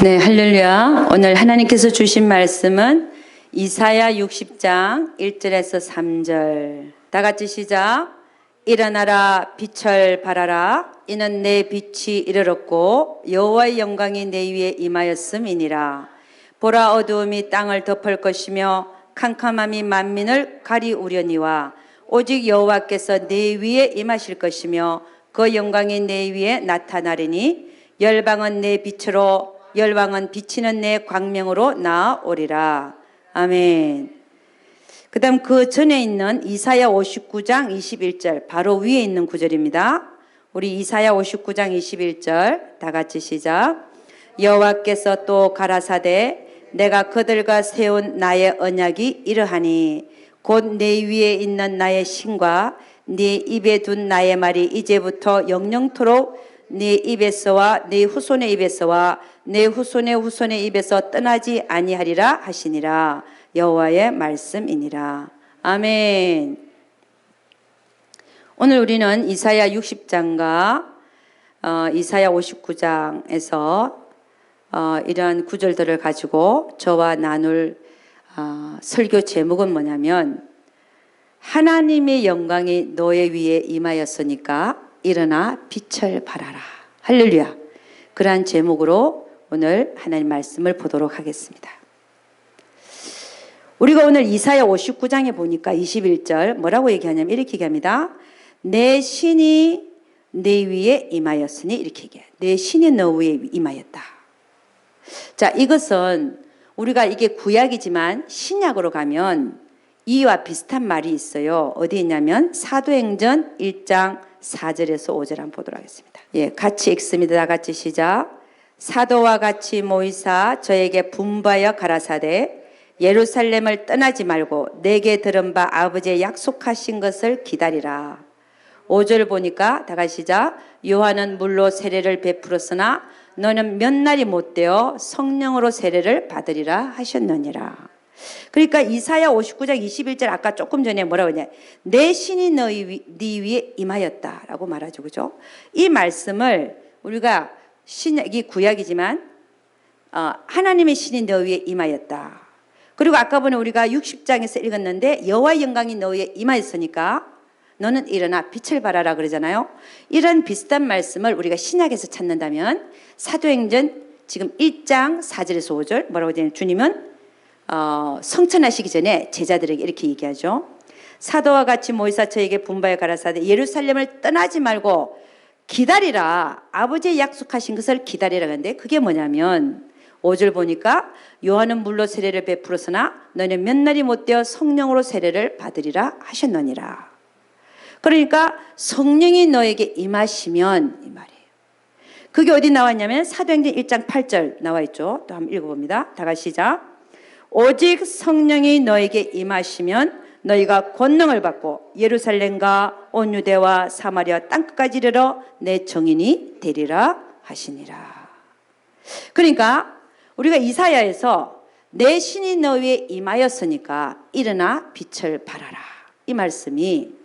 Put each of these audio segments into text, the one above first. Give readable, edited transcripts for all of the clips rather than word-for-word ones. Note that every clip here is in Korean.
네, 할렐루야. 오늘 하나님께서 주신 말씀은 이사야 60장 1절에서 3절. 다 같이 시작. 일어나라, 빛을 발하라. 이는 내 빛이 이르렀고 여호와의 영광이 내 위에 임하였음이니라. 보라, 어두움이 땅을 덮을 것이며 캄캄함이 만민을 가리우려니와 오직 여호와께서 내 위에 임하실 것이며 그 영광이 내 위에 나타나리니 열방은 내 빛으로 열방은 비치는 내 광명으로 나아오리라. 아멘. 그 다음 그 전에 있는 이사야 59장 21절 바로 위에 있는 구절입니다. 우리 이사야 59장 21절 다 같이 시작. 여호와께서 또 가라사대 내가 그들과 세운 나의 언약이 이러하니 곧 내 위에 있는 나의 신과 네 입에 둔 나의 말이 이제부터 영영토록 네 입에서와 네 후손의 입에서와 내 후손의 후손의 입에서 떠나지 아니하리라 하시니라. 여호와의 말씀이니라. 아멘. 오늘 우리는 이사야 60장과 이사야 59장에서 이러한 구절들을 가지고 저와 나눌 설교 제목은 뭐냐면 하나님의 영광이 너의 위에 임하였으니까 일어나 빛을 발하라. 할렐루야. 그러한 제목으로 오늘 하나님 말씀을 보도록 하겠습니다. 우리가 오늘 이사야 59장에 보니까 21절 뭐라고 얘기하냐면 이렇게 얘기합니다. 내 신이 내 위에 임하였으니 이렇게 얘기해요. 내 신이 너 위에 임하였다. 자, 이것은 우리가 이게 구약이지만 신약으로 가면 이와 비슷한 말이 있어요. 어디 있냐면 사도행전 1장 4절에서 5절 한번 보도록 하겠습니다. 예, 같이 읽습니다. 다 같이 시작. 사도와 같이 모이사 저에게 분부하여 가라사대 예루살렘을 떠나지 말고 내게 들은 바 아버지의 약속하신 것을 기다리라. 5절 보니까 다 같이 시작. 요한은 물로 세례를 베풀었으나 너는 몇 날이 못되어 성령으로 세례를 받으리라 하셨느니라. 그러니까 이사야 59장 21절 아까 조금 전에 뭐라고 했냐. 내 신이 네 위에 임하였다라고 말하죠. 그죠? 이 말씀을 우리가 신약이 구약이지만 하나님의 신이 너 위에 임하였다. 그리고 아까 전에 우리가 60장에서 읽었는데 여호와의 영광이 너 위에 임하였으니까 너는 일어나 빛을 발하라 그러잖아요. 이런 비슷한 말씀을 우리가 신약에서 찾는다면 사도행전 지금 1장 4절에서 5절 뭐라고 되냐면 주님은 성천하시기 전에 제자들에게 이렇게 얘기하죠. 사도와 같이 모이사 저에게 분부하여 가라사대 예루살렘을 떠나지 말고 기다리라. 아버지의 약속하신 것을 기다리라. 근데 그게 뭐냐면 5절 보니까 요한은 물로 세례를 베풀었으나 너는 몇 날이 못되어 성령으로 세례를 받으리라 하셨느니라. 그러니까 성령이 너에게 임하시면 이 말이에요. 그게 어디 나왔냐면 사도행전 1장 8절 나와 있죠. 또 한번 읽어봅니다. 다 같이 시작. 오직 성령이 너에게 임하시면 너희가 권능을 받고 예루살렘과 온 유대와 사마리아 땅끝까지 이르러 내 증인이 되리라 하시니라. 그러니까 우리가 이사야에서 내 신이 너 위에 임하였으니까 일어나 빛을 발하라. 이 말씀이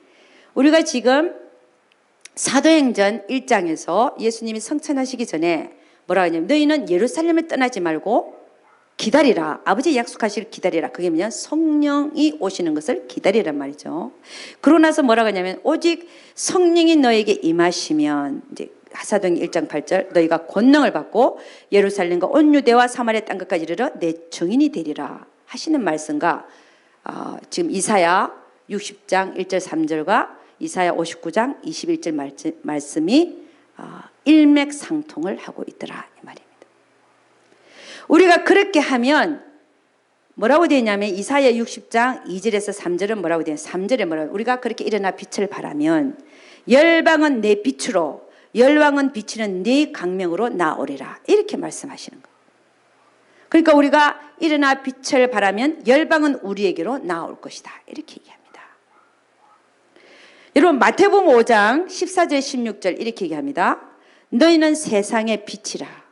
우리가 지금 사도행전 1장에서 예수님이 성천하시기 전에 뭐라고 하냐면 너희는 예루살렘을 떠나지 말고 기다리라. 아버지 약속하시길 기다리라. 그게 뭐냐? 성령이 오시는 것을 기다리란 말이죠. 그러고 나서 뭐라고 하냐면 오직 성령이 너에게 임하시면 이제 사도행전 1장 8절 너희가 권능을 받고 예루살렘과 온 유대와 사마리아 땅끝까지 이르러 내 증인이 되리라 하시는 말씀과 지금 이사야 60장 1절 3절과 이사야 59장 21절 말씀이 일맥상통을 하고 있더라 이 말입니다. 우리가 그렇게 하면 뭐라고 되어 있냐면 이사야 60장 2절에서 3절은 뭐라고 되어 있냐면 3절에 뭐라고 우리가 그렇게 일어나 빛을 발하면 열방은 내 빛으로 열왕은 비치는 네 강명으로 나오리라 이렇게 말씀하시는 거예요. 그러니까 우리가 일어나 빛을 발하면 열방은 우리에게로 나올 것이다 이렇게 얘기합니다. 여러분 마태복음 5장 14절 16절 이렇게 얘기합니다. 너희는 세상의 빛이라.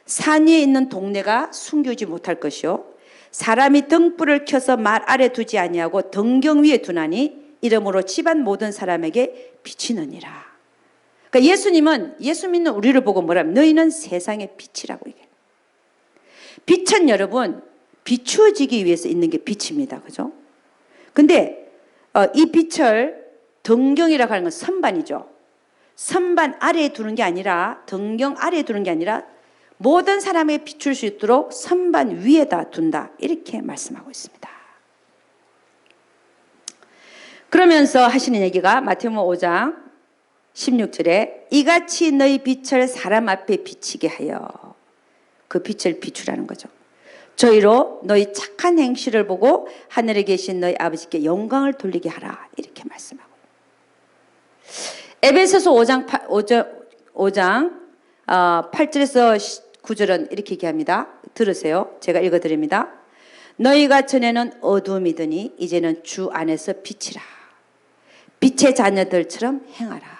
산 위에 있는 동네가 숨기지 못할 것이요 사람이 등불을 켜서 말 아래 두지 아니하고 등경 위에 두나니 이러므로 집안 모든 사람에게 비치느니라. 그러니까 예수님은 예수 믿는 우리를 보고 뭐라면 너희는 세상의 빛이라고 얘기해요. 빛은 여러분 비추어지기 위해서 있는 게 빛입니다. 그죠? 근데 이 빛을 등경이라고 하는 건 선반이죠. 선반 아래에 두는 게 아니라, 등경 아래에 두는 게 아니라 모든 사람에게 비출 수 있도록 선반 위에다 둔다. 이렇게 말씀하고 있습니다. 그러면서 하시는 얘기가 마태복음 5장 16절에 이같이 너희 빛을 사람 앞에 비치게 하여, 그 빛을 비추라는 거죠. 저희로 너희 착한 행실을 보고 하늘에 계신 너희 아버지께 영광을 돌리게 하라. 이렇게 말씀하고, 에베소서 5장 8절에서 9절은 이렇게 얘기합니다. 들으세요. 제가 읽어드립니다. 너희가 전에는 어두움이더니 이제는 주 안에서 빛이라. 빛의 자녀들처럼 행하라.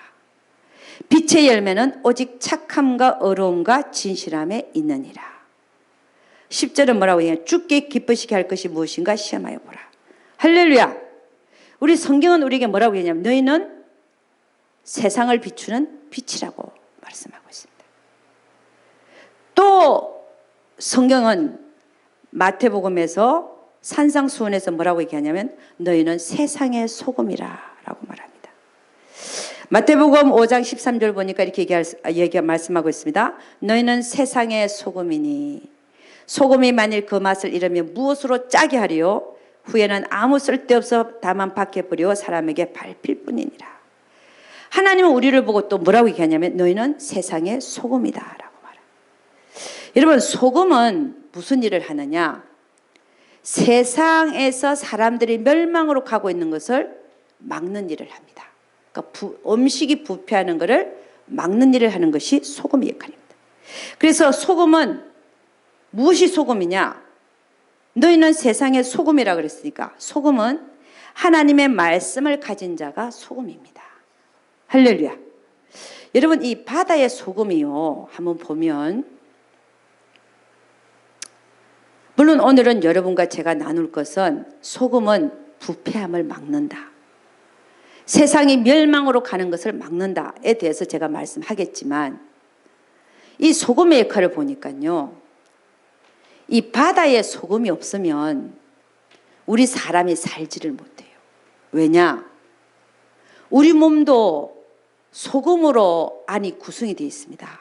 빛의 열매는 오직 착함과 어려움과 진실함에 있느니라. 10절은 뭐라고 해요? 주께 기쁘시게 할 것이 무엇인가 시험하여 보라. 할렐루야. 우리 성경은 우리에게 뭐라고 했냐면 너희는 세상을 비추는 빛이라고 말씀하고 있습니다. 또 성경은 마태복음에서 산상수훈에서 뭐라고 얘기하냐면 너희는 세상의 소금이라 라고 말합니다. 마태복음 5장 13절 보니까 이렇게 말씀하고 있습니다. 너희는 세상의 소금이니 소금이 만일 그 맛을 잃으면 무엇으로 짜게 하리요? 후에는 아무 쓸데없어 다만 밖에 버려 사람에게 밟힐 뿐이니라. 하나님은 우리를 보고 또 뭐라고 얘기하냐면 너희는 세상의 소금이다 라고 말합니다. 여러분, 소금은 무슨 일을 하느냐? 세상에서 사람들이 멸망으로 가고 있는 것을 막는 일을 합니다. 그러니까 음식이 부패하는 것을 막는 일을 하는 것이 소금의 역할입니다. 그래서 소금은 무엇이 소금이냐? 너희는 세상의 소금이라 그랬으니까 소금은 하나님의 말씀을 가진 자가 소금입니다. 할렐루야. 여러분, 이 바다의 소금이요, 한번 보면, 물론 오늘은 여러분과 제가 나눌 것은 소금은 부패함을 막는다, 세상이 멸망으로 가는 것을 막는다에 대해서 제가 말씀하겠지만, 이 소금의 역할을 보니까요, 이 바다에 소금이 없으면 우리 사람이 살지를 못해요. 왜냐? 우리 몸도 소금으로 안이 구성이 되어 있습니다.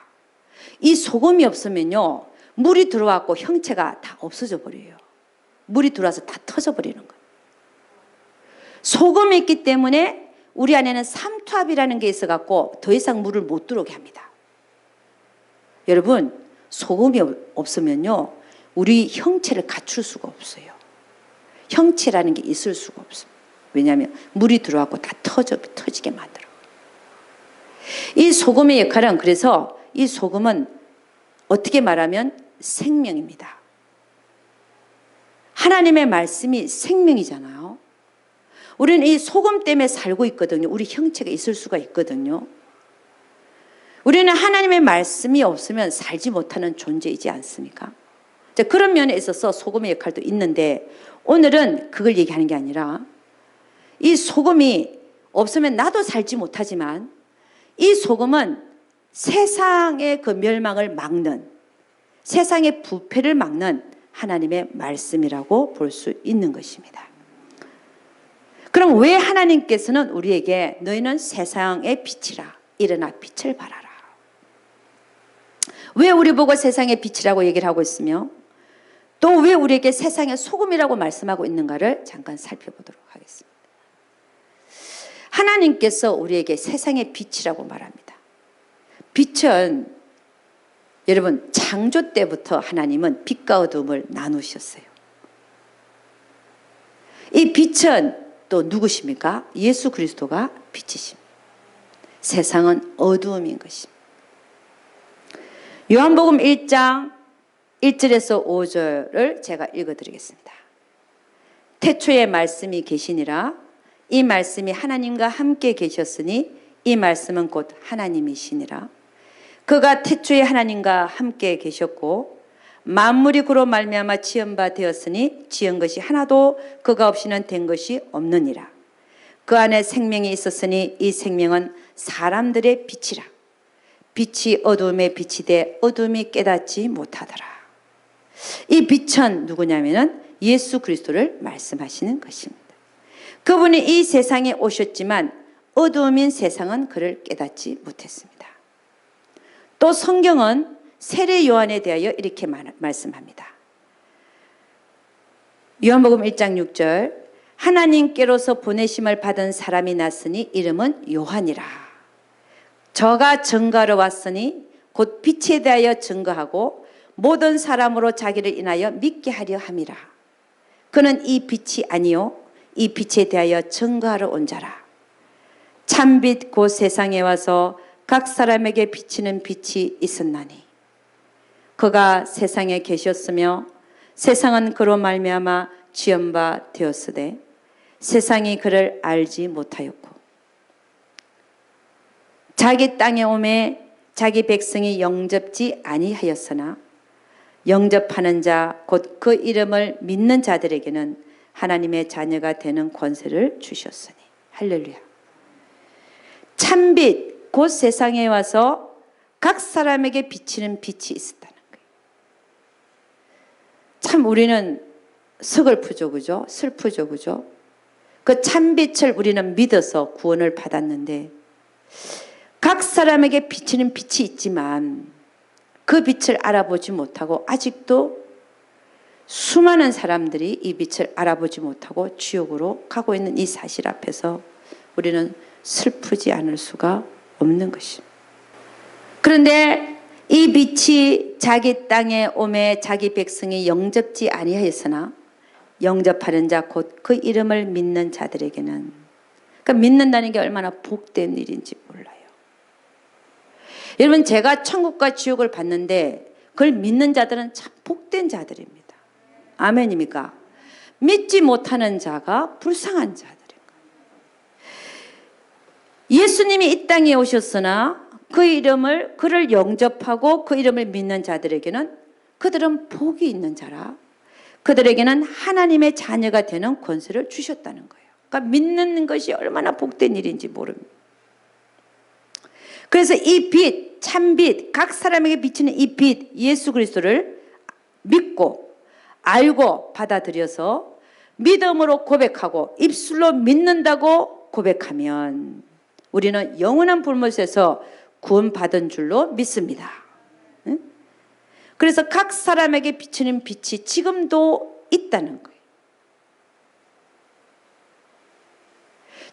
이 소금이 없으면요, 물이 들어왔고 형체가 다 없어져 버려요. 물이 들어와서 다 터져 버리는 거예요. 소금이 있기 때문에 우리 안에는 삼투압이라는 게 있어 갖고 더 이상 물을 못 들어오게 합니다. 여러분, 소금이 없으면요, 우리 형체를 갖출 수가 없어요. 형체라는 게 있을 수가 없어요. 왜냐하면 물이 들어왔고 다 터지게 만들어. 이 소금의 역할은, 그래서 이 소금은 어떻게 말하면 생명입니다. 하나님의 말씀이 생명이잖아요. 우리는 이 소금 때문에 살고 있거든요. 우리 형체가 있을 수가 있거든요. 우리는 하나님의 말씀이 없으면 살지 못하는 존재이지 않습니까? 자, 그런 면에 있어서 소금의 역할도 있는데, 오늘은 그걸 얘기하는 게 아니라, 이 소금이 없으면 나도 살지 못하지만 이 소금은 세상의 그 멸망을 막는, 세상의 부패를 막는 하나님의 말씀이라고 볼 수 있는 것입니다. 그럼 왜 하나님께서는 우리에게 너희는 세상의 빛이라, 일어나 빛을 발하라, 왜 우리 보고 세상의 빛이라고 얘기를 하고 있으며 또 왜 우리에게 세상의 소금이라고 말씀하고 있는가를 잠깐 살펴보도록 하겠습니다. 하나님께서 우리에게 세상의 빛이라고 말합니다. 빛은, 여러분, 창조 때부터 하나님은 빛과 어둠을 나누셨어요. 이 빛은 또 누구십니까? 예수 그리스도가 빛이십니다. 세상은 어두움인 것입니다. 요한복음 1장 1절에서 5절을 제가 읽어드리겠습니다. 태초에 말씀이 계시니라. 이 말씀이 하나님과 함께 계셨으니 이 말씀은 곧 하나님이시니라. 그가 태초에 하나님과 함께 계셨고 만물이 그로 말미암아 지은 바 되었으니 지은 것이 하나도 그가 없이는 된 것이 없느니라. 그 안에 생명이 있었으니 이 생명은 사람들의 빛이라. 빛이 어둠에 빛이 돼 어둠이 깨닫지 못하더라. 이 빛은 누구냐면은 예수 그리스도를 말씀하시는 것입니다. 그분이 이 세상에 오셨지만 어두움인 세상은 그를 깨닫지 못했습니다. 또 성경은 세례 요한에 대하여 이렇게 말씀합니다. 요한복음 1장 6절 하나님께로서 보내심을 받은 사람이 났으니 이름은 요한이라. 저가 증거하러 왔으니 곧 빛에 대하여 증거하고 모든 사람으로 자기를 인하여 믿게 하려 함이라. 그는 이 빛이 아니요 이 빛에 대하여 증거하러 온 자라. 참빛 곧 세상에 와서 각 사람에게 비치는 빛이 있었나니 그가 세상에 계셨으며 세상은 그로 말미암아 지은 바 되었으되 세상이 그를 알지 못하였고 자기 땅에 오매 자기 백성이 영접지 아니하였으나 영접하는 자 곧 그 이름을 믿는 자들에게는 하나님의 자녀가 되는 권세를 주셨으니. 할렐루야. 참빛 곧 세상에 와서 각 사람에게 비치는 빛이 있었다는 거예요. 참 우리는 서글프죠, 그죠? 슬프죠, 그죠? 그 참빛을 우리는 믿어서 구원을 받았는데 각 사람에게 비치는 빛이 있지만 그 빛을 알아보지 못하고 아직도 수많은 사람들이 이 빛을 알아보지 못하고 지옥으로 가고 있는 이 사실 앞에서 우리는 슬프지 않을 수가 없는 것입니다. 그런데 이 빛이 자기 땅에 오매 자기 백성이 영접지 아니하였으나 영접하는 자 곧 그 이름을 믿는 자들에게는, 그러니까 믿는다는 게 얼마나 복된 일인지 몰라요. 여러분, 제가 천국과 지옥을 봤는데 그걸 믿는 자들은 참 복된 자들입니다. 아멘입니까? 믿지 못하는 자가 불쌍한 자들인 거예요. 예수님이 이 땅에 오셨으나 그를 영접하고 그 이름을 믿는 자들에게는 그들은 복이 있는 자라 그들에게는 하나님의 자녀가 되는 권세를 주셨다는 거예요. 그러니까 믿는 것이 얼마나 복된 일인지 모릅니다. 그래서 이 빛, 참빛, 각 사람에게 비치는 이 빛, 예수 그리스도를 믿고 알고 받아들여서 믿음으로 고백하고 입술로 믿는다고 고백하면 우리는 영원한 불못에서 구원받은 줄로 믿습니다. 그래서 각 사람에게 비치는 빛이 지금도 있다는 거예요.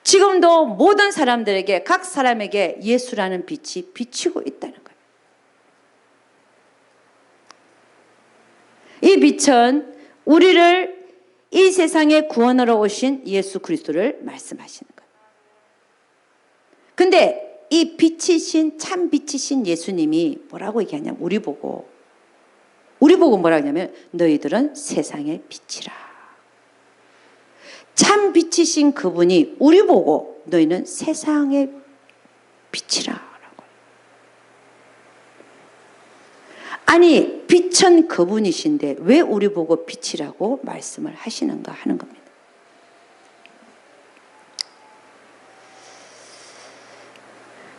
지금도 모든 사람들에게, 각 사람에게 예수라는 빛이 비치고 있다는 거예요. 이 빛은 우리를 이 세상에 구원하러 오신 예수 그리스도를 말씀하시는 거예요. 근데 이 빛이신, 참 빛이신 예수님이 뭐라고 얘기하냐면 우리 보고 뭐라고 하냐면 너희들은 세상의 빛이라. 참 빛이신 그분이 우리 보고 너희는 세상의 빛이라 라고. 아니, 빛은 그분이신데 왜 우리 보고 빛이라고 말씀을 하시는가 하는 겁니다.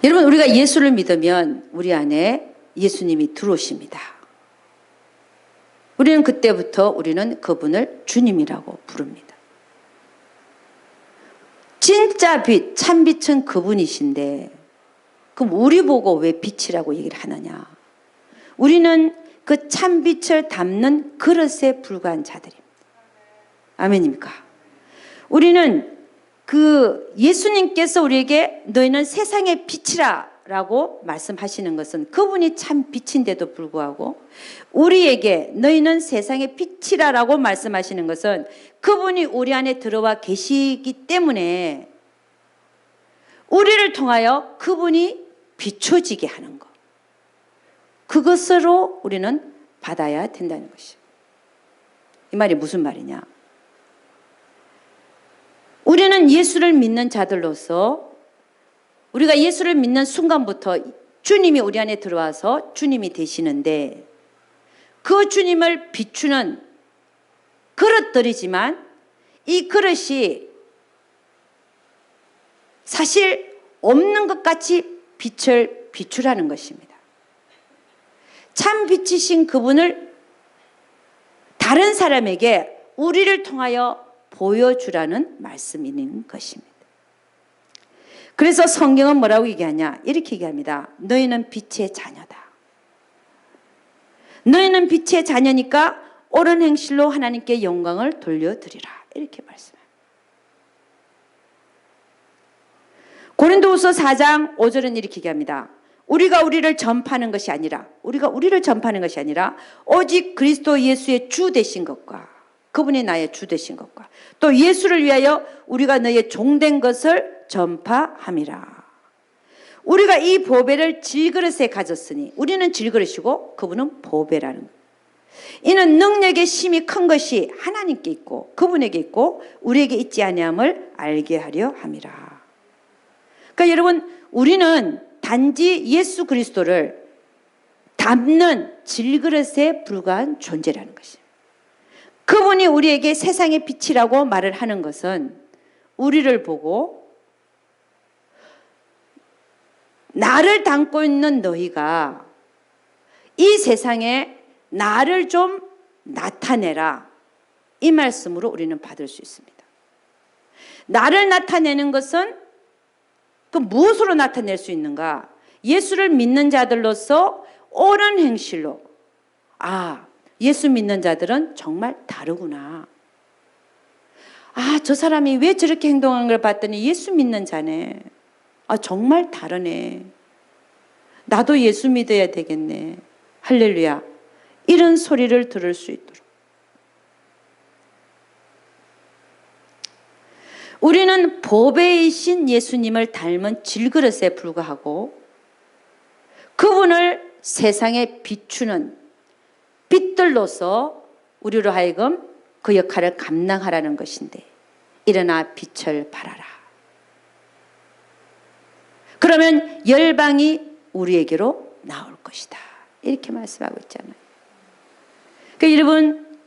여러분, 우리가 예수를 믿으면 우리 안에 예수님이 들어오십니다. 우리는 그때부터 우리는 그분을 주님이라고 부릅니다. 진짜 빛, 참 빛은 그분이신데 그럼 우리 보고 왜 빛이라고 얘기를 하느냐? 우리는 그 참 빛을 담는 그릇에 불과한 자들입니다. 아멘입니까? 우리는 그 예수님께서 우리에게 너희는 세상의 빛이라 라고 말씀하시는 것은 그분이 참 빛인데도 불구하고 우리에게 너희는 세상의 빛이라 라고 말씀하시는 것은 그분이 우리 안에 들어와 계시기 때문에 우리를 통하여 그분이 비춰지게 하는 것, 그것으로 우리는 받아야 된다는 것이에요. 이 말이 무슨 말이냐? 우리는 예수를 믿는 자들로서 우리가 예수를 믿는 순간부터 주님이 우리 안에 들어와서 주님이 되시는데 그 주님을 비추는 그릇들이지만 이 그릇이 사실 없는 것 같이 빛을 비추라는 것입니다. 참 빛이신 그분을 다른 사람에게 우리를 통하여 보여주라는 말씀인 것입니다. 그래서 성경은 뭐라고 얘기하냐? 이렇게 얘기합니다. 너희는 빛의 자녀다. 너희는 빛의 자녀니까 옳은 행실로 하나님께 영광을 돌려드리라. 이렇게 말씀합니다. 고린도후서 4장 5절은 이렇게 얘기합니다. 우리가 우리를 전파하는 것이 아니라 오직 그리스도 예수의 주 되신 것과 그분이 나의 주 되신 것과 또 예수를 위하여 우리가 너의 종된 것을 전파함이라. 우리가 이 보배를 질그릇에 가졌으니 우리는 질그릇이고 그분은 보배라는 것. 이는 능력의 심이 큰 것이 하나님께 있고 그분에게 있고 우리에게 있지 아니함을 알게 하려 함이라. 그러니까 여러분, 우리는 단지 예수 그리스도를 담는 질그릇에 불과한 존재라는 것입니다. 그분이 우리에게 세상의 빛이라고 말을 하는 것은 우리를 보고 나를 담고 있는 너희가 이 세상에 나를 좀 나타내라, 이 말씀으로 우리는 받을 수 있습니다. 나를 나타내는 것은 그 무엇으로 나타낼 수 있는가? 예수를 믿는 자들로서 옳은 행실로, 아, 예수 믿는 자들은 정말 다르구나. 아, 저 사람이 왜 저렇게 행동한 걸 봤더니 예수 믿는 자네. 아, 정말 다르네. 나도 예수 믿어야 되겠네. 할렐루야. 이런 소리를 들을 수 있도록. 우리는 보배이신 예수님을 닮은 질그릇에 불과하고 그분을 세상에 비추는 빛들로서 우리로 하여금 그 역할을 감당하라는 것인데, 일어나 빛을 발하라. 그러면 열방이 우리에게로 나올 것이다. 이렇게 말씀하고 있잖아요. 그러니까 여러분,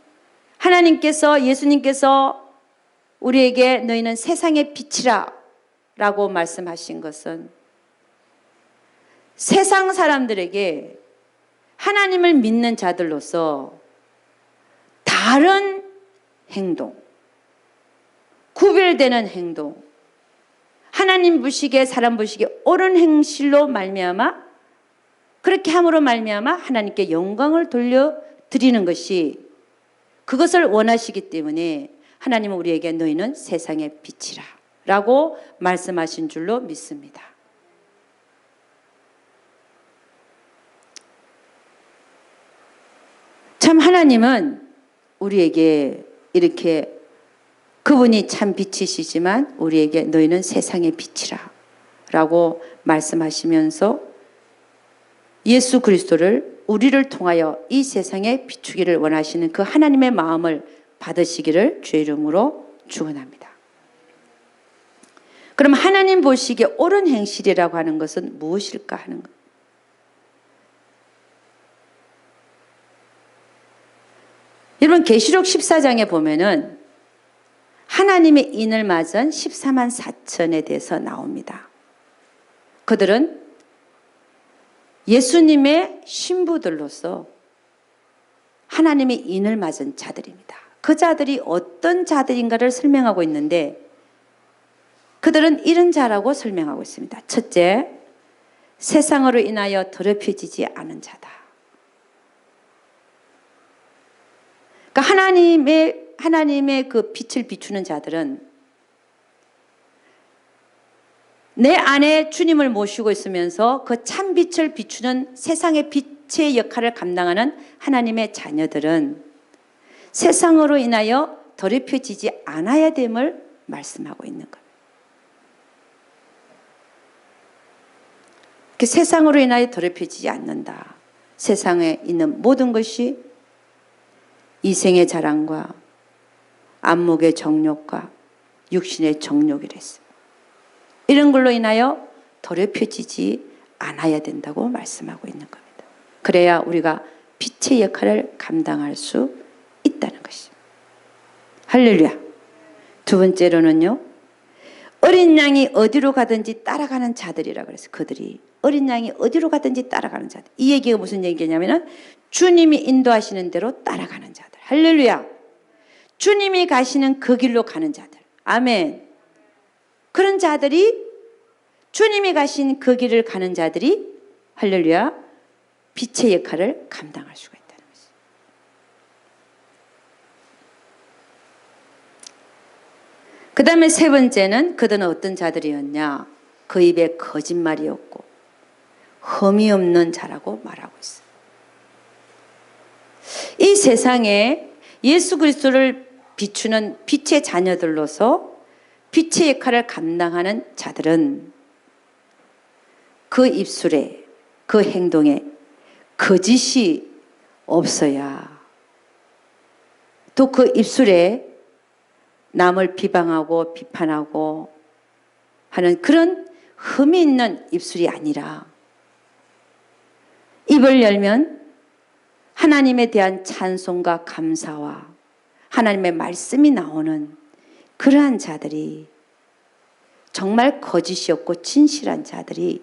하나님께서, 예수님께서 우리에게 너희는 세상의 빛이라 라고 말씀하신 것은 세상 사람들에게 하나님을 믿는 자들로서 다른 행동, 구별되는 행동, 하나님 보시기에 사람 보시기에 옳은 행실로 말미암아, 그렇게 함으로 말미암아 하나님께 영광을 돌려드리는 것이, 그것을 원하시기 때문에 하나님은 우리에게 너희는 세상의 빛이라 라고 말씀하신 줄로 믿습니다. 참 하나님은 우리에게 이렇게 그분이 참 빛이시지만 우리에게 너희는 세상의 빛이라 라고 말씀하시면서 예수 그리스도를 우리를 통하여 이 세상에 비추기를 원하시는 그 하나님의 마음을 받으시기를 주의 이름으로 축원합니다. 그럼 하나님 보시기에 옳은 행실이라고 하는 것은 무엇일까 하는 것. 여러분, 계시록 14장에 보면은 하나님의 인을 맞은 14만 4천에 대해서 나옵니다. 그들은 예수님의 신부들로서 하나님의 인을 맞은 자들입니다. 그 자들이 어떤 자들인가를 설명하고 있는데, 그들은 이런 자라고 설명하고 있습니다. 첫째, 세상으로 인하여 더럽혀지지 않은 자다. 그러니까 하나님의 그 빛을 비추는 자들은 내 안에 주님을 모시고 있으면서 그 참 빛을 비추는 세상의 빛의 역할을 감당하는 하나님의 자녀들은 세상으로 인하여 더럽혀지지 않아야 됨을 말씀하고 있는 겁니다. 그 세상으로 인하여 더럽혀지지 않는다. 세상에 있는 모든 것이 이생의 자랑과 안목의 정욕과 육신의 정욕이랬습니다. 이런 걸로 인하여 더럽혀지지 않아야 된다고 말씀하고 있는 겁니다. 그래야 우리가 빛의 역할을 감당할 수 있다는 것입니다. 할렐루야. 두 번째로는요, 어린 양이 어디로 가든지 따라가는 자들이라고 그랬어요. 그들이 어린 양이 어디로 가든지 따라가는 자들. 이 얘기가 무슨 얘기냐면은 주님이 인도하시는 대로 따라가는 자들. 할렐루야. 주님이 가시는 그 길로 가는 자들. 아멘. 그런 자들이, 주님이 가신 그 길을 가는 자들이 할렐루야, 빛의 역할을 감당할 수가 있다는 것이죠. 그 다음에 세 번째는, 그들은 어떤 자들이었냐? 그 입에 거짓말이 없고 흠이 없는 자라고 말하고 있어요. 이 세상에 예수 그리스도를 비추는 빛의 자녀들로서 빛의 역할을 감당하는 자들은 그 입술에, 그 행동에 거짓이 없어야, 또 그 입술에 남을 비방하고 비판하고 하는 그런 흠이 있는 입술이 아니라, 입을 열면 하나님에 대한 찬송과 감사와 하나님의 말씀이 나오는 그러한 자들이, 정말 거짓이 없고 진실한 자들이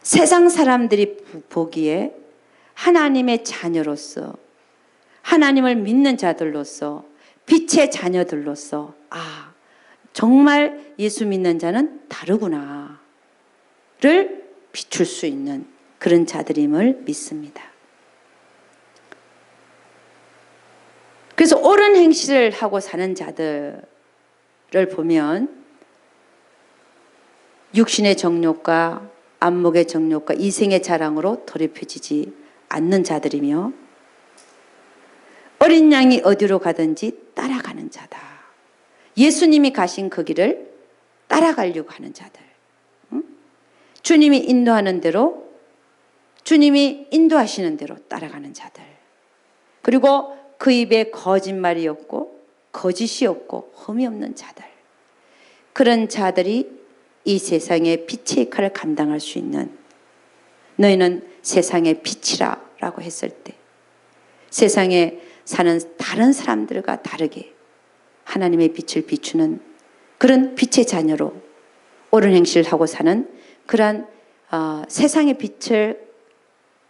세상 사람들이 보기에 하나님의 자녀로서, 하나님을 믿는 자들로서, 빛의 자녀들로서, 아, 정말 예수 믿는 자는 다르구나를 비출 수 있는 그런 자들임을 믿습니다. 그래서 옳은 행실을 하고 사는 자들을 보면 육신의 정욕과 안목의 정욕과 이생의 자랑으로 더럽혀지지 않는 자들이며, 어린 양이 어디로 가든지 따라가는 자다. 예수님이 가신 그 길을 따라가려고 하는 자들. 주님이 인도하는 대로, 주님이 인도하시는 대로 따라가는 자들. 그리고 그 입에 거짓말이 없고 거짓이 없고 흠이 없는 자들. 그런 자들이 이 세상의 빛의 역할을 감당할 수 있는, 너희는 세상의 빛이라 라고 했을 때 세상에 사는 다른 사람들과 다르게 하나님의 빛을 비추는 그런 빛의 자녀로 옳은 행실을 하고 사는 그러한 세상의 빛을,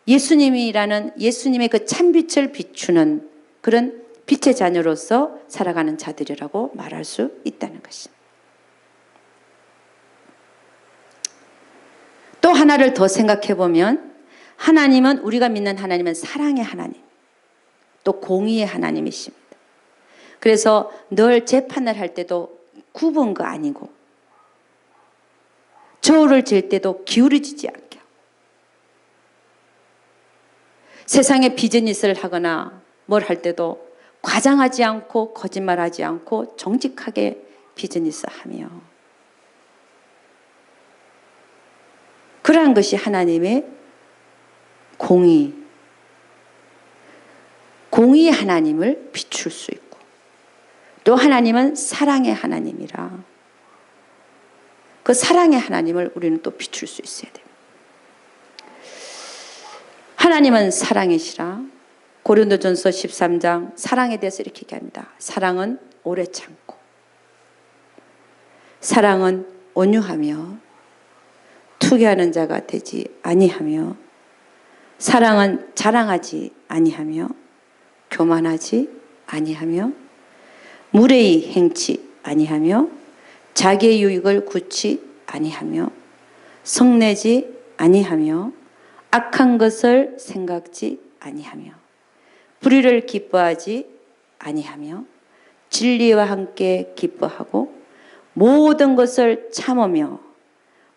예수님이라는 예수님의 그 참빛을 비추는 그런 빛의 자녀로서 살아가는 자들이라고 말할 수 있다는 것입니다. 또 하나를 더 생각해 보면, 하나님은, 우리가 믿는 하나님은 사랑의 하나님, 또 공의의 하나님이십니다. 그래서 늘 재판을 할 때도 구분가 아니고, 저울을 잴 때도 기울어지지 않게 하고, 세상에 비즈니스를 하거나 뭘 할 때도 과장하지 않고 거짓말하지 않고 정직하게 비즈니스하며, 그러한 것이 하나님의 공의의 하나님을 비출 수 있고, 또 하나님은 사랑의 하나님이라 그 사랑의 하나님을 우리는 또 비출 수 있어야 됩니다. 하나님은 사랑이시라. 고린도전서 13장 사랑에 대해서 이렇게 얘기합니다. 사랑은 오래 참고, 사랑은 온유하며 투기하는 자가 되지 아니하며, 사랑은 자랑하지 아니하며 교만하지 아니하며 무례히 행치 아니하며 자기의 유익을 굳이 아니하며 성내지 아니하며 악한 것을 생각지 아니하며 불의를 기뻐하지 아니하며 진리와 함께 기뻐하고 모든 것을 참으며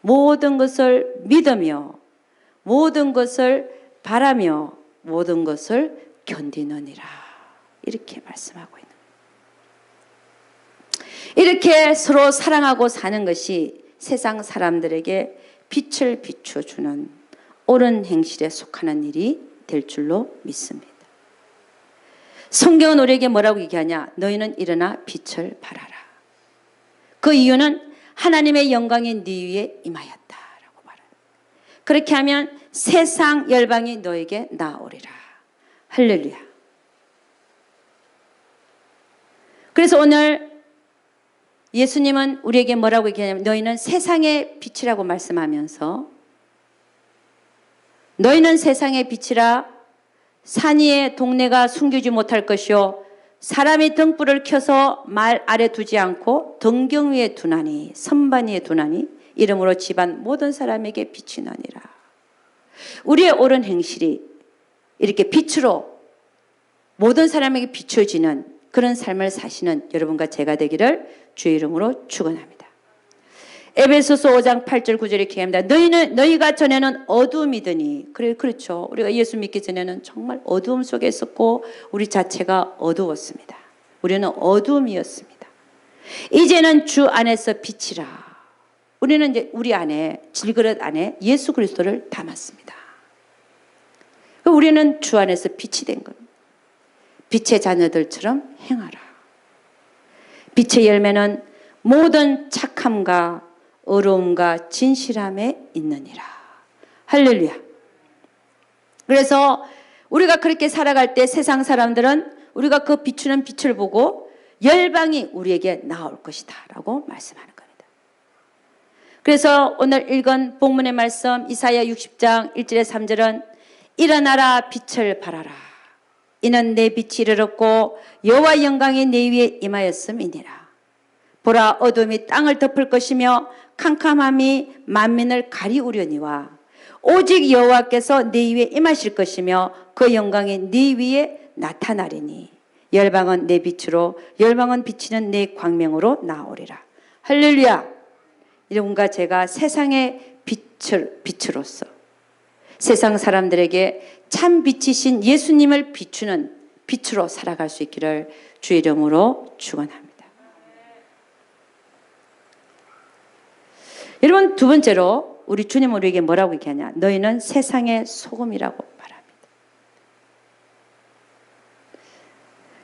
모든 것을 믿으며 모든 것을 바라며 모든 것을 견디느니라. 이렇게 말씀하고 있는 거예요. 이렇게 서로 사랑하고 사는 것이 세상 사람들에게 빛을 비춰주는 옳은 행실에 속하는 일이 될 줄로 믿습니다. 성경은 우리에게 뭐라고 얘기하냐? 너희는 일어나 빛을 발하라. 그 이유는 하나님의 영광이 네 위에 임하였다라고 말해요. 그렇게 하면 세상 열방이 너에게 나오리라. 할렐루야. 그래서 오늘 예수님은 우리에게 뭐라고 얘기하냐면, 너희는 세상의 빛이라고 말씀하면서, 너희는 세상의 빛이라 산 위에 동네가 숨기지 못할 것이요 사람이 등불을 켜서 말 아래 두지 않고 등경 위에 두나니 선반 위에 두나니 이름으로 집안 모든 사람에게 빛이 나니라. 우리의 옳은 행실이 이렇게 빛으로 모든 사람에게 비춰지는 그런 삶을 사시는 여러분과 제가 되기를 주의 이름으로 축원합니다. 에베소서 5장 8절 9절에 이렇게 합니다. 너희가 전에는 어두움이더니 그렇죠. 우리가 예수 믿기 전에는 정말 어두움 속에 있었고 우리 자체가 어두웠습니다. 우리는 어두움이었습니다. 이제는 주 안에서 빛이라. 우리는 이제 우리 안에 질그릇 안에 예수 그리스도를 담았습니다. 우리는 주 안에서 빛이 된 겁니다. 빛의 자녀들처럼 행하라. 빛의 열매는 모든 착함과 의로움과 진실함에 있느니라. 할렐루야. 그래서 우리가 그렇게 살아갈 때 세상 사람들은 우리가 그 비추는 빛을 보고 열방이 우리에게 나올 것이다 라고 말씀하는 겁니다. 그래서 오늘 읽은 본문의 말씀 이사야 60장 1절에 3절은 일어나라 빛을 발하라. 이는 내 빛이 이르렀고 여호와 영광이 내 위에 임하였음이니라. 보라 어둠이 땅을 덮을 것이며 캄캄함이 만민을 가리우려니와 오직 여호와께서 네 위에 임하실 것이며 그 영광이 네 위에 나타나리니 열방은 내 빛으로 열방은 비치는 내 광명으로 나오리라. 할렐루야. 여러분과 제가 세상의 빛으로서 세상 사람들에게 참 빛이신 예수님을 비추는 빛으로 살아갈 수 있기를 주의 이름으로 축원합니다. 여러분 두 번째로 우리 주님 우리에게 뭐라고 얘기하냐? 너희는 세상의 소금이라고 말합니다.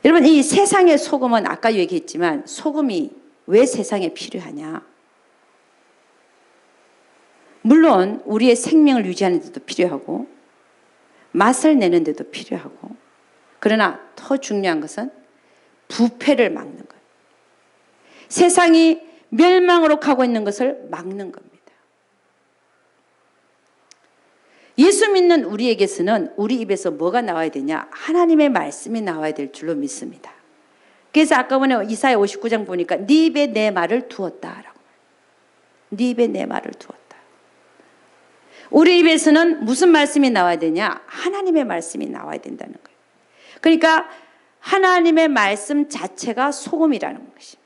여러분 이 세상의 소금은 아까 얘기했지만 소금이 왜 세상에 필요하냐? 물론 우리의 생명을 유지하는 데도 필요하고 맛을 내는 데도 필요하고 그러나 더 중요한 것은 부패를 막는 거예요. 세상이 멸망으로 가고 있는 것을 막는 겁니다. 예수 믿는 우리에게서는 우리 입에서 뭐가 나와야 되냐? 하나님의 말씀이 나와야 될 줄로 믿습니다. 그래서 아까 전에 이사야 59장 보니까 네 입에 내 말을 두었다라고. 네 입에 내 말을 두었다. 우리 입에서는 무슨 말씀이 나와야 되냐? 하나님의 말씀이 나와야 된다는 거예요. 그러니까 하나님의 말씀 자체가 소금이라는 것입니다.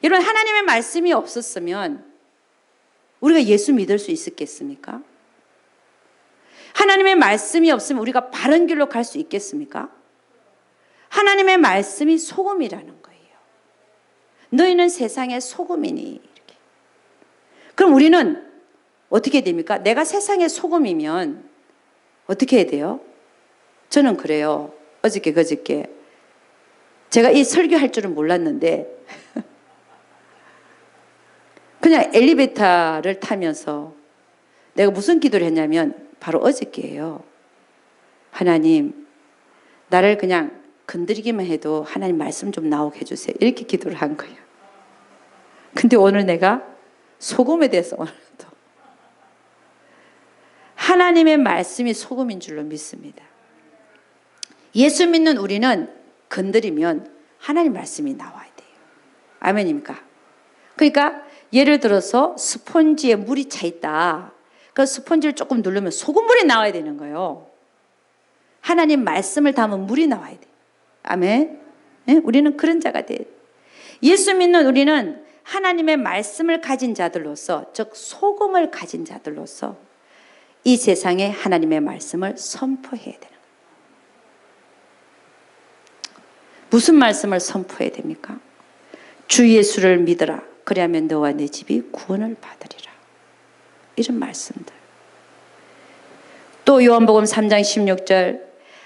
여러분 하나님의 말씀이 없었으면 우리가 예수 믿을 수 있었겠습니까? 하나님의 말씀이 없으면 우리가 바른 길로 갈 수 있겠습니까? 하나님의 말씀이 소금이라는 거예요. 너희는 세상의 소금이니 이렇게. 그럼 우리는 어떻게 됩니까? 내가 세상의 소금이면 어떻게 해야 돼요? 저는 그래요. 어저께 그저께 제가 이 설교할 줄은 몰랐는데 그냥 엘리베이터를 타면서 내가 무슨 기도를 했냐면 바로 어저께예요. 하나님 나를 그냥 건드리기만 해도 하나님 말씀 좀 나오게 해주세요. 이렇게 기도를 한 거예요. 근데 오늘 내가 소금에 대해서 오늘 또 하나님의 말씀이 소금인 줄로 믿습니다. 예수 믿는 우리는 건드리면 하나님 말씀이 나와야 돼요. 아멘입니까? 그러니까 예를 들어서 스펀지에 물이 차 있다. 그 스펀지를 조금 누르면 소금물이 나와야 되는 거예요. 하나님 말씀을 담은 물이 나와야 돼요. 아멘. 네? 우리는 그런 자가 돼요. 예수 믿는 우리는 하나님의 말씀을 가진 자들로서 즉 소금을 가진 자들로서 이 세상에 하나님의 말씀을 선포해야 되는 거예요. 무슨 말씀을 선포해야 됩니까? 주 예수를 믿어라. 그리하면 너와 내 집이 구원을 받으리라. 이런 말씀들. 또 요한복음 3장 16절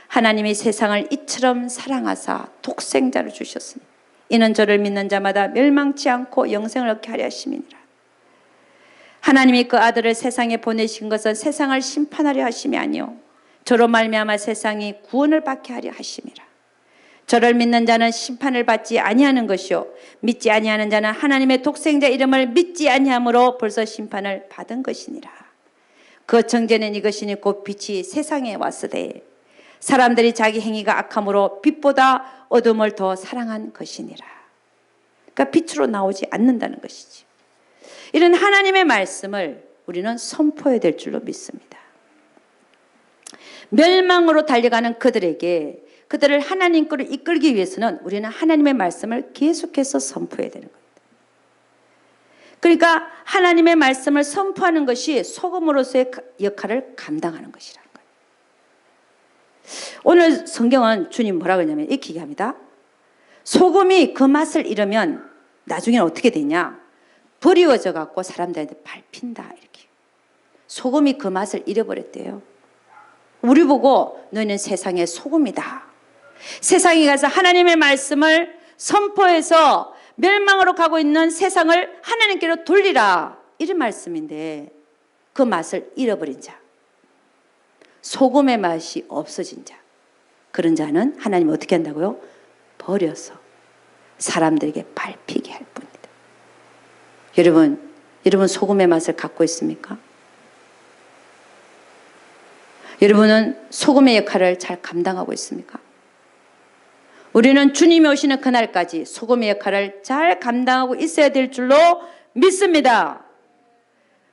하나님이 세상을 이처럼 사랑하사 독생자를 주셨으니 이는 저를 믿는 자마다 멸망치 않고 영생을 얻게 하려 하심이니라. 하나님이 그 아들을 세상에 보내신 것은 세상을 심판하려 하심이 아니요 저로 말미암아 세상이 구원을 받게 하려 하심이라. 저를 믿는 자는 심판을 받지 아니하는 것이요 믿지 아니하는 자는 하나님의 독생자 이름을 믿지 아니함으로 벌써 심판을 받은 것이니라. 그 정죄는 이것이니 곧 빛이 세상에 왔으되 사람들이 자기 행위가 악함으로 빛보다 어둠을 더 사랑한 것이니라. 그러니까 빛으로 나오지 않는다는 것이지. 이런 하나님의 말씀을 우리는 선포해야 될 줄로 믿습니다. 멸망으로 달려가는 그들에게, 그들을 하나님께로 이끌기 위해서는 우리는 하나님의 말씀을 계속해서 선포해야 되는 겁니다. 그러니까 하나님의 말씀을 선포하는 것이 소금으로서의 역할을 감당하는 것이라는 거예요. 오늘 성경은 주님 뭐라고 하냐면 이렇게 얘기합니다. 소금이 그 맛을 잃으면 나중에는 어떻게 되냐? 버리워져 갖고 사람들한테 밟힌다, 이렇게. 소금이 그 맛을 잃어버렸대요. 우리 보고 너희는 세상의 소금이다. 세상에 가서 하나님의 말씀을 선포해서 멸망으로 가고 있는 세상을 하나님께로 돌리라, 이런 말씀인데, 그 맛을 잃어버린 자, 소금의 맛이 없어진 자, 그런 자는 하나님이 어떻게 한다고요? 버려서 사람들에게 밟히게 할 뿐이다. 여러분 소금의 맛을 갖고 있습니까? 여러분은 소금의 역할을 잘 감당하고 있습니까? 우리는 주님이 오시는 그날까지 소금의 역할을 잘 감당하고 있어야 될 줄로 믿습니다.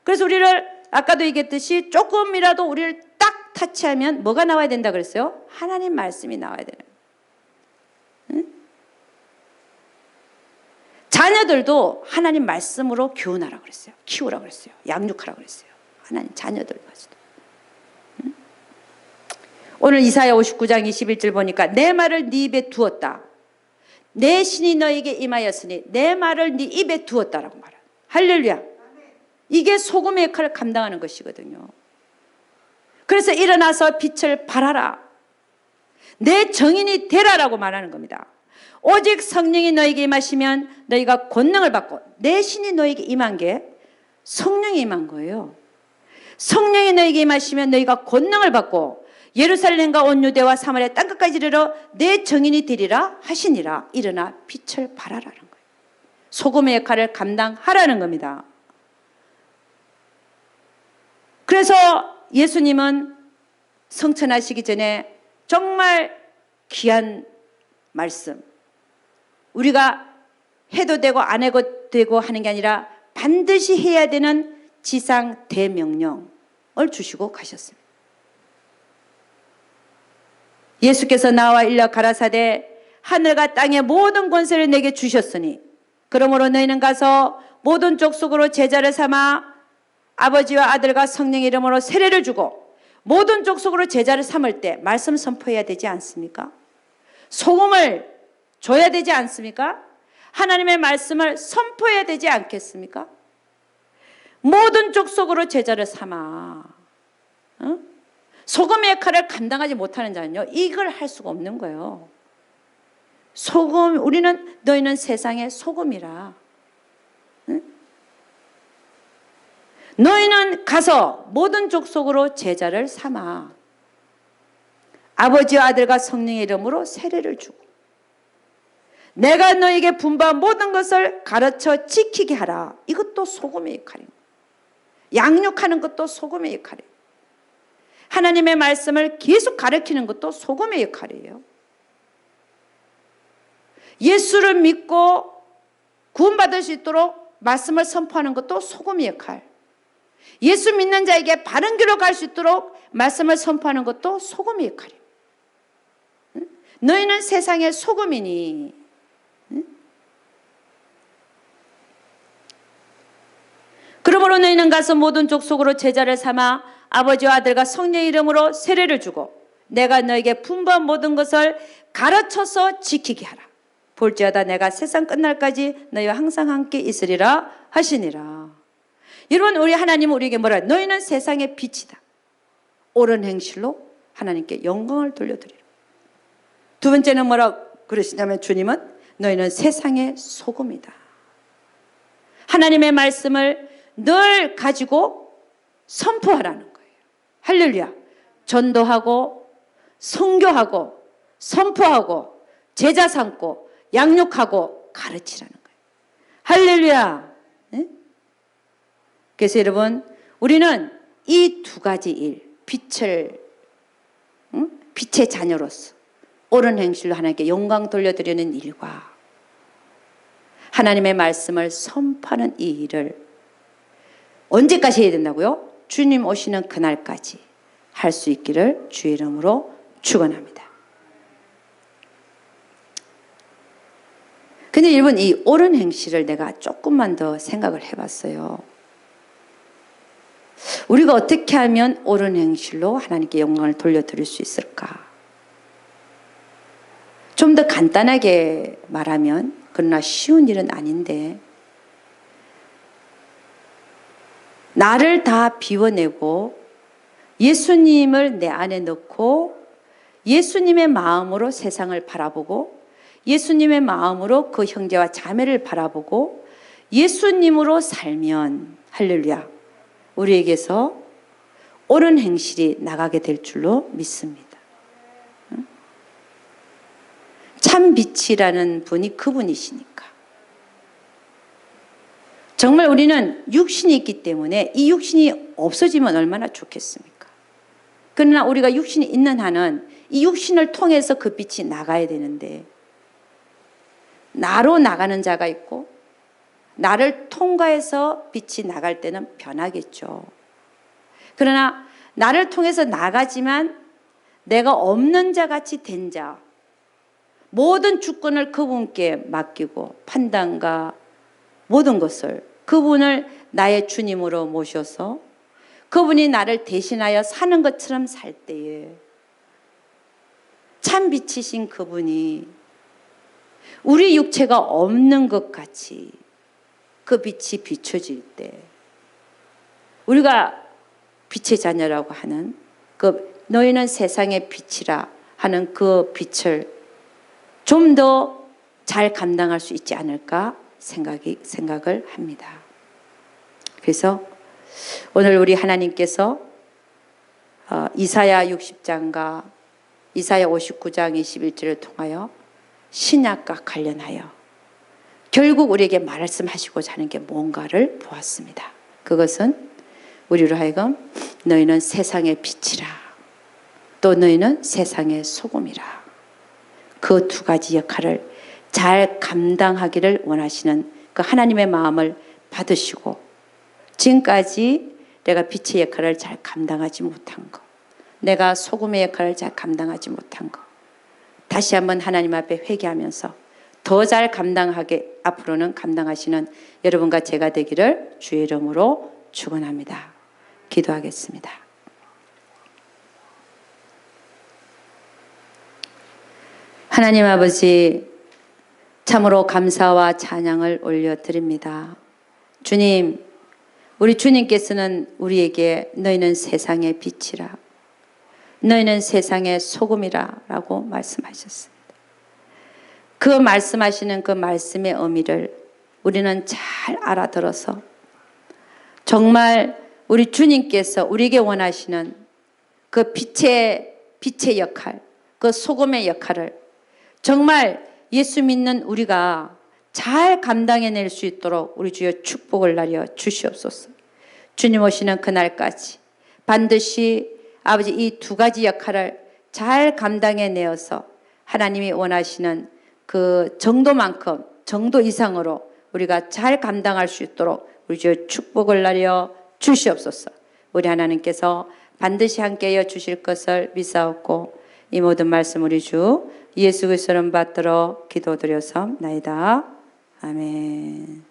그래서 우리를 아까도 얘기했듯이 조금이라도 우리를 딱 타치하면 뭐가 나와야 된다 그랬어요? 하나님 말씀이 나와야 되는 거예요. 응? 자녀들도 하나님 말씀으로 교훈하라고 그랬어요. 키우라고 그랬어요. 양육하라고 그랬어요. 하나님 자녀들까지도. 응? 오늘 이사야 59장 21절 보니까 내 말을 네 입에 두었다. 내 신이 너에게 임하였으니 내 말을 네 입에 두었다라고 말합니다. 할렐루야. 이게 소금의 역할을 감당하는 것이거든요. 그래서 일어나서 빛을 발하라. 내 정인이 되라라고 말하는 겁니다. 오직 성령이 너에게 임하시면 너희가 권능을 받고, 내 신이 너에게 임한 게 성령이 임한 거예요. 성령이 너에게 임하시면 너희가 권능을 받고 예루살렘과 온 유대와 사마리아 땅끝까지 이르러 내 정인이 되리라 하시니라. 일어나 빛을 발하라는 거예요. 소금의 역할을 감당하라는 겁니다. 그래서 예수님은 성천하시기 전에 정말 귀한 말씀, 우리가 해도 되고 안 해도 되고 하는 게 아니라 반드시 해야 되는 지상 대명령을 주시고 가셨습니다. 예수께서 나와 일러 가라사대 하늘과 땅의 모든 권세를 내게 주셨으니 그러므로 너희는 가서 모든 족속으로 제자를 삼아 아버지와 아들과 성령의 이름으로 세례를 주고, 모든 족속으로 제자를 삼을 때 말씀 선포해야 되지 않습니까? 소금을 줘야 되지 않습니까? 하나님의 말씀을 선포해야 되지 않겠습니까? 모든 족속으로 제자를 삼아. 소금의 역할을 감당하지 못하는 자는요, 이걸 할 수가 없는 거예요. 우리는 너희는 세상의 소금이라. 너희는 가서 모든 족속으로 제자를 삼아 아버지와 아들과 성령의 이름으로 세례를 주고 내가 너에게 분부한 모든 것을 가르쳐 지키게 하라. 이것도 소금의 역할입니다. 양육하는 것도 소금의 역할이에요. 하나님의 말씀을 계속 가르치는 것도 소금의 역할이에요. 예수를 믿고 구원받을 수 있도록 말씀을 선포하는 것도 소금의 역할. 예수 믿는 자에게 바른 길로 갈 수 있도록 말씀을 선포하는 것도 소금의 역할이에요. 너희는 세상의 소금이니. 그러므로 너희는 가서 모든 족속으로 제자를 삼아 아버지와 아들과 성령의 이름으로 세례를 주고 내가 너에게 분부한 모든 것을 가르쳐서 지키게 하라. 볼지어다 내가 세상 끝날까지 너희와 항상 함께 있으리라 하시니라. 여러분, 우리 하나님은 우리에게 뭐라 해요? 너희는 세상의 빛이다. 옳은 행실로 하나님께 영광을 돌려드리라. 두 번째는 뭐라 그러시냐면 주님은 너희는 세상의 소금이다. 하나님의 말씀을 늘 가지고 선포하라는 거예요. 할렐루야. 전도하고 선교하고 선포하고 제자 삼고 양육하고 가르치라는 거예요. 할렐루야. 네? 그래서 여러분, 우리는 이 두 가지 일, 빛을 빛의 자녀로서 옳은 행실로 하나님께 영광 돌려드리는 일과 하나님의 말씀을 선포하는 이 일을 언제까지 해야 된다고요? 주님 오시는 그날까지 할 수 있기를 주의 이름으로 축원합니다. 근데 여러분, 이 옳은 행실을 내가 조금만 더 생각을 해봤어요. 우리가 어떻게 하면 옳은 행실로 하나님께 영광을 돌려드릴 수 있을까? 좀 더 간단하게 말하면, 그러나 쉬운 일은 아닌데, 나를 다 비워내고 예수님을 내 안에 넣고 예수님의 마음으로 세상을 바라보고 예수님의 마음으로 그 형제와 자매를 바라보고 예수님으로 살면, 할렐루야, 우리에게서 옳은 행실이 나가게 될 줄로 믿습니다. 참 빛이라는 분이 그분이시니까. 정말 우리는 육신이 있기 때문에 이 육신이 없어지면 얼마나 좋겠습니까? 그러나 우리가 육신이 있는 한은 이 육신을 통해서 그 빛이 나가야 되는데, 나로 나가는 자가 있고 나를 통과해서 빛이 나갈 때는 변하겠죠. 그러나 나를 통해서 나가지만 내가 없는 자 같이 된 자, 모든 주권을 그분께 맡기고 판단과 모든 것을 그분을 나의 주님으로 모셔서 그분이 나를 대신하여 사는 것처럼 살 때에 참 빛이신 그분이 우리 육체가 없는 것 같이 그 빛이 비춰질 때, 우리가 빛의 자녀라고 하는 그 너희는 세상의 빛이라 하는 그 빛을 좀 더 잘 감당할 수 있지 않을까 생각을 합니다. 그래서 오늘 우리 하나님께서 이사야 60장과 이사야 59장 21절을 통하여 신약과 관련하여 결국 우리에게 말씀하시고자 하는 게 뭔가를 보았습니다. 그것은 우리로 하여금 너희는 세상의 빛이라, 또 너희는 세상의 소금이라, 그 두 가지 역할을 잘 감당하기를 원하시는 그 하나님의 마음을 받으시고, 지금까지 내가 빛의 역할을 잘 감당하지 못한 것, 내가 소금의 역할을 잘 감당하지 못한 것, 다시 한번 하나님 앞에 회개하면서 더 잘 감당하게 앞으로는 감당하시는 여러분과 제가 되기를 주의 이름으로 축원합니다. 기도하겠습니다. 하나님 아버지, 참으로 감사와 찬양을 올려드립니다. 주님, 우리 주님께서는 우리에게 너희는 세상의 빛이라, 너희는 세상의 소금이라 라고 말씀하셨습니다. 그 말씀하시는 그 말씀의 의미를 우리는 잘 알아들어서 정말 우리 주님께서 우리에게 원하시는 그 빛의 역할, 그 소금의 역할을 정말 예수 믿는 우리가 잘 감당해낼 수 있도록 우리 주여 축복을 나려 주시옵소서. 주님 오시는 그날까지 반드시 아버지 이 두 가지 역할을 잘 감당해내어서 하나님이 원하시는 그 정도만큼, 정도 이상으로 우리가 잘 감당할 수 있도록 우리 주여 축복을 나려 주시옵소서. 우리 하나님께서 반드시 함께하여 주실 것을 믿사옵고, 이 모든 말씀 우리 주 예수 그리스도 이름 받들어 기도드려서나이다. 아멘.